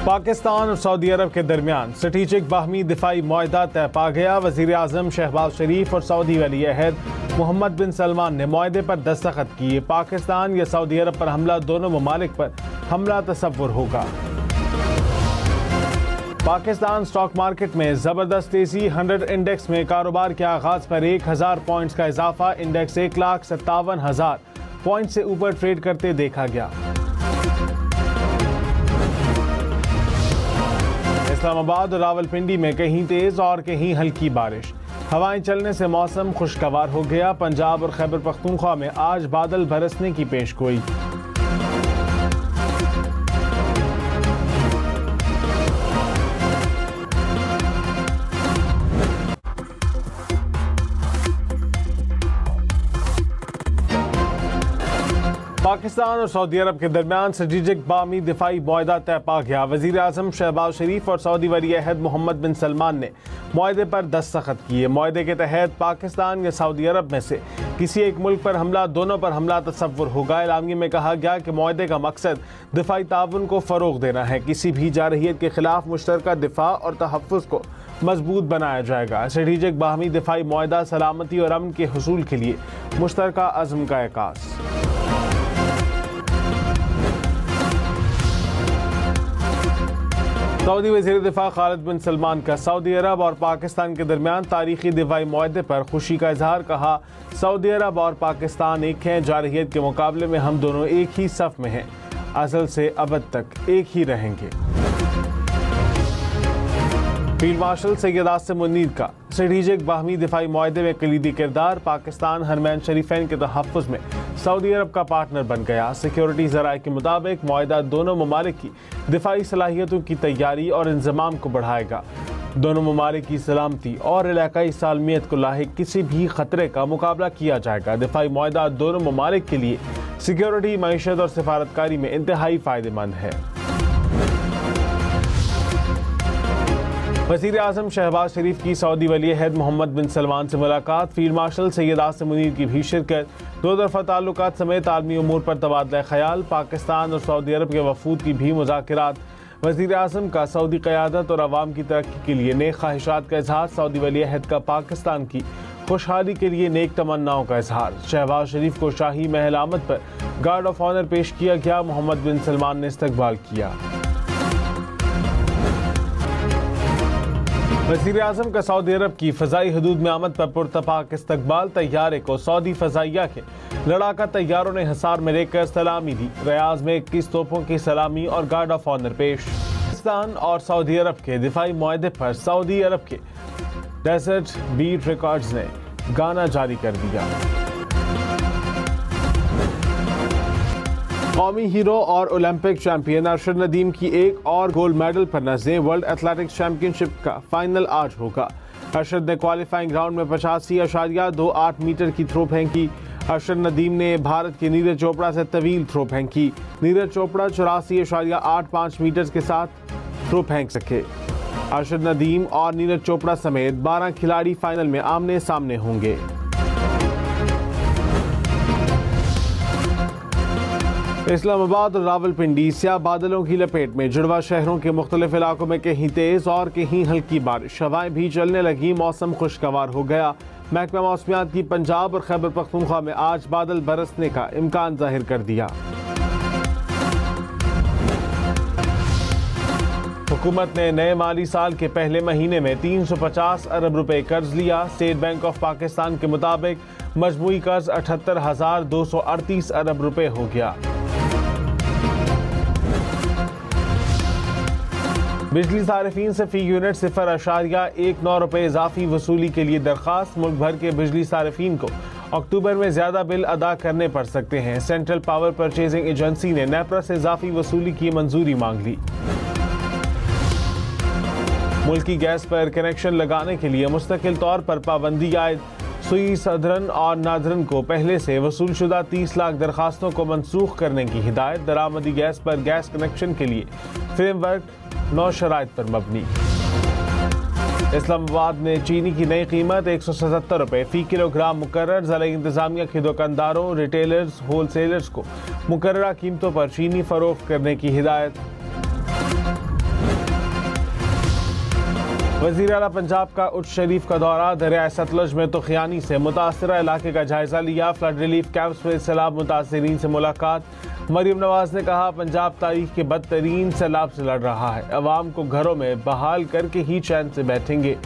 पाकिस्तान और सऊदी अरब के दरमियान स्ट्रेटेजिक बाहमी दिफाई मुआहदा तय पा गया। वज़ीर-ए-आज़म शहबाज शरीफ और सऊदी वली अहद मोहम्मद बिन सलमान ने मुआहदे पर दस्तखत किए। पाकिस्तान या सऊदी अरब पर हमला दोनों ममालिक पर हमला तसव्वुर होगा। पाकिस्तान स्टॉक मार्केट में जबरदस्त तेजी। 100 इंडेक्स में कारोबार के आगाज पर 1000 पॉइंट्स का इजाफा। इंडेक्स 1,57,000 पॉइंट से ऊपर ट्रेड करते देखा गया। इस्लामाबाद और रावलपिंडी में कहीं तेज और कहीं हल्की बारिश। हवाएं चलने से मौसम खुशगवार हो गया। पंजाब और खैबर पख्तूनख्वा में आज बादल बरसने की पेशगोई। पाकिस्तान और सऊदी अरब के दरमियान स्ट्रेटेजिक बाहमी दिफाई मुआहदा तय पा गया। वज़ीर-ए-आज़म शहबाज शरीफ और सऊदी वली अहद मोहम्मद बिन सलमान ने मुआहदे पर दस्तखत किए। मुआहदे के तहत पाकिस्तान या सऊदी अरब में से किसी एक मुल्क पर हमला दोनों पर हमला तसव्वुर होगा। एलामिया में कहा गया कि मुआहदे का मकसद दिफाई ताउन को फ़रोग़ देना है। किसी भी जारहियत के खिलाफ मुश्तरका दिफा और तहफ़्फ़ुज़ को मजबूत बनाया जाएगा। स्ट्रेटेजिक बाहमी दिफाई मुआहदा सलामती और अमन के हुसूल के लिए मुश्तरका अज़्म का एहसास। सऊदी वज़ीर दिफा खालिद बिन सलमान का सऊदी अरब और पाकिस्तान के दरमियान तारीखी दिफाई मुआहदे पर खुशी का इजहार। कहा, सऊदी अरब और पाकिस्तान एक हैं। जारहियत के मुकाबले में हम दोनों एक ही सफ़ में हैं। अज़ल से अबद तक एक ही रहेंगे। फील्ड मार्शल सैयद आसिम मुनीर का स्ट्रेटेजिक बाहमी दिफाई मुआहदे में कलीदी किरदार। पाकिस्तान हरमैन शरीफैन के तहफ़्फ़ुज़ में सऊदी अरब का पार्टनर बन गया। सिक्योरिटी ज़राए के मुताबिक मुआहदा दोनों ममालिक की दिफाई सलाहियतों की तैयारी और इंज़माम को बढ़ाएगा। दोनों ममालिक की सलामती और इलाकाई सालमियत को लाहिक किसी भी खतरे का मुकाबला किया जाएगा। दिफाई मुआहदा दोनों ममालिक के लिए सिक्योरिटी, मईशत और सिफारतकारी में इंतहाई फ़ायदेमंद है। वज़ीर-ए-आज़म शहबाज शरीफ की सऊदी वली अहद मोहम्मद बिन सलमान से मुलाकात। फील्ड मार्शल सैयद आसिम मुनीर की भी शिरकत। दो तरफ़ा ताल्लुकात समेत आलमी उमूर पर तबादला ख्याल। पाकिस्तान और सऊदी अरब के वफूद की भी मुज़ाकिरात। वज़ीर-ए-आज़म का सऊदी क़यादत और अवाम की तरक्की के लिए नेक ख्वाहिशात का इजहार। सऊदी वली अहद का पाकिस्तान की खुशहाली के लिए नेक तमन्नाओं का इजहार। शहबाज शरीफ को शाही महल आमद पर गार्ड ऑफ ऑनर पेश किया गया। मोहम्मद बिन सलमान ने इस्तकबाल किया। वज़ीर-ए-आज़म का सऊदी अरब की फ़ज़ाई हदूद में आमद पर पुरतपाक इस्तकबाल। तैयारे को सऊदी फ़ज़ाइया के लड़ाका तैयारों ने हिसार में लेकर सलामी दी। रियाज में 21 तोपों की सलामी और गार्ड ऑफ ऑनर पेश। पाकिस्तान और सऊदी अरब के दिफाई मुआहदे पर सऊदी अरब के डेजर्ट बीट रिकॉर्ड्स ने गाना जारी कर दिया। कौमी हीरो और ओलंपिक चैंपियन अरशद नदीम की एक और गोल्ड मेडल पर नज़रें। वर्ल्ड एथलेटिक्स चैंपियनशिप का फाइनल आज होगा। अरशद ने क्वालिफाइंग राउंड में 85.28 मीटर की थ्रो फेंकी। अरशद नदीम ने भारत के नीरज चोपड़ा से तवील थ्रो फेंकी। नीरज चोपड़ा 84.85 मीटर के साथ थ्रो फेंक सके। अरशद नदीम और नीरज चोपड़ा समेत 12 खिलाड़ी फाइनल में आमने सामने होंगे। इस्लामाबाद और रावलपिंडी स्याह बादलों की लपेट में। जुड़वा शहरों के मुख्तलिफ इलाकों में कहीं तेज और कहीं हल्की बारिश। हवाएं भी चलने लगी। मौसम खुशगवार हो गया। महकमा मौसमियात की पंजाब और खैबर पख्तूनख्वा में आज बादल बरसने का इम्कान जाहिर कर दिया। हुकूमत ने नए माली साल के पहले महीने में 350 अरब रुपए कर्ज लिया। स्टेट बैंक ऑफ पाकिस्तान के मुताबिक मजमूई कर्ज 78,238 अरब रुपए हो गया। बिजली सारिफीन से फी यूनिट 0.19 रुपए इजाफी वसूली के लिए दरखास्त। मुल्क भर के बिजली सारिफीन को अक्टूबर में ज्यादा बिल अदा करने पड़ सकते हैं। सेंट्रल पावर परचेजिंग एजेंसी ने नेपरा से इजाफी वसूली की मंजूरी मांग ली। मुल्की गैस पर कनेक्शन लगाने के लिए मुस्तकिल तौर पर पाबंदी आयद। सुई सदरन और नादरन को पहले से वसूल शुदा 30 लाख दरखास्तों को मनसूख करने की हिदायत। दरामदी गैस पर गैस कनेक्शन के लिए फ्रेमवर्क 9 शराइत पर मबनी। इस्लामाबाद में चीनी की नई कीमत 177 रुपए फी किलोग्राम मुकर्रर। ज़िला इंतजामिया के दुकानदारों, रिटेलर्स, होलसेलर्स को मुकर्ररा कीमतों पर चीनी फरोख्त करने की हिदायत। वज़ीर आला पंजाब का उच्च शरीफ का दौरा, दरिया सतलुज में तूफ़ानी से मुतासरा इलाके का जायजा लिया। फ्लड रिलीफ कैंप्स में सैलाब मुतासरीन से मुलाकात। मरीम नवाज ने कहा, पंजाब तारीख के बदतरीन सैलाब से लड़ रहा है। अवाम को घरों में बहाल करके ही चैन से बैठेंगे।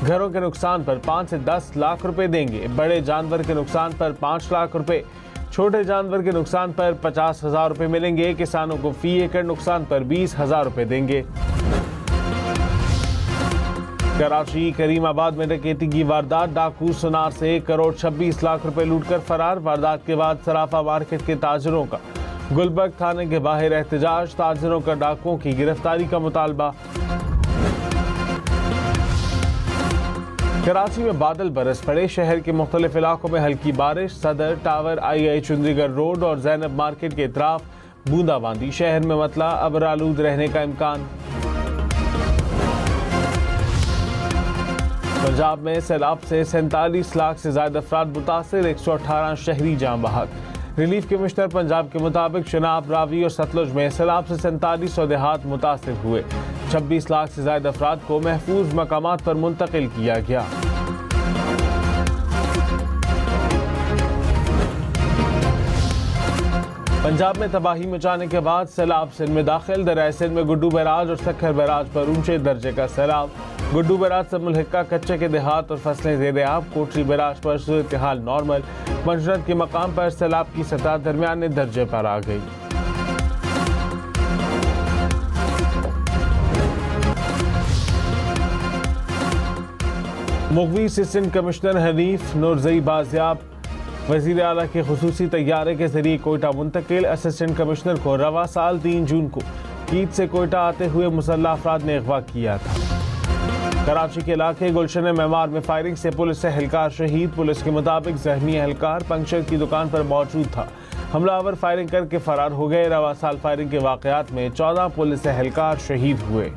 घरों के नुकसान पर 5 से 10 लाख रुपए देंगे। बड़े जानवर के नुकसान पर 5 लाख रुपए, छोटे जानवर के नुकसान पर 50,000 रुपए मिलेंगे। किसानों को फी एकड़ नुकसान पर 20,000 रुपए देंगे। कराची करीमाबाद में डकैती की वारदात, डाकू सुनार से 1 करोड़ 26 लाख रुपए लूटकर फरार। वारदात के बाद सराफा मार्केट के ताजरों का गुलबर्ग थाने के बाहर एहतजाज। ताजरों का डाकुओं की गिरफ्तारी का मुतालबा। कराची में बादल बरस पड़े, शहर के मुख्तलिफ इलाकों में हल्की बारिश। सदर टावर, आई चुंदीगढ़ रोड और जैनब मार्केट के इतराफ बूंदाबांदी। शहर में मतला अबरालूद रहने का इम्कान। पंजाब में सैलाब से 47 लाख से ज्यादा अफराद मुतासिर, 118 शहरी जाम बहक। रिलीफ कमिश्नर पंजाब के मुताबिक शनाब, रावी और सतलुज में सैलाब से 4700 देहात मुतासिर हुए। 26 लाख से ज्यादा अफराद को महफूज मकामात पर मुंतकिल किया गया। पंजाब में तबाही मचाने के बाद सैलाब सिंध में दाखिल। दरिया सिंध में गुड्डू बैराज और सक्खर बैराज पर ऊंचे दर्जे का सैलाब। गुड्डू बैराज से मुल्हिका कच्चे के देहात और फसलें ज़ेर-ए-आब। कोटरी बैराज पर सूरत हाल नॉर्मल। पंजरत के मकाम पर सैलाब की सतह दरमियाने दर्जे पर आ गई। मुगवी असिस्टेंट कमिश्नर हनीफ नूरजई बाजियाब। वज़ीर आला के खुसूसी तैयारे के जरिए कोयटा मुंतकिल। असिस्टेंट कमिश्नर को रवा साल 3 जून को ईद से कोयटा आते हुए मुसल्लह अफराद ने अगवा किया था। कराची के इलाके गुलशन मेमार में फायरिंग से पुलिस एहलकार शहीद। पुलिस के मुताबिक जख्मी एहलकार पंक्चर की दुकान पर मौजूद था। हमलावर फायरिंग करके फरार हो गए। रवा साल फायरिंग के वाकयात में 14 पुलिस एहलकार शहीद हुए।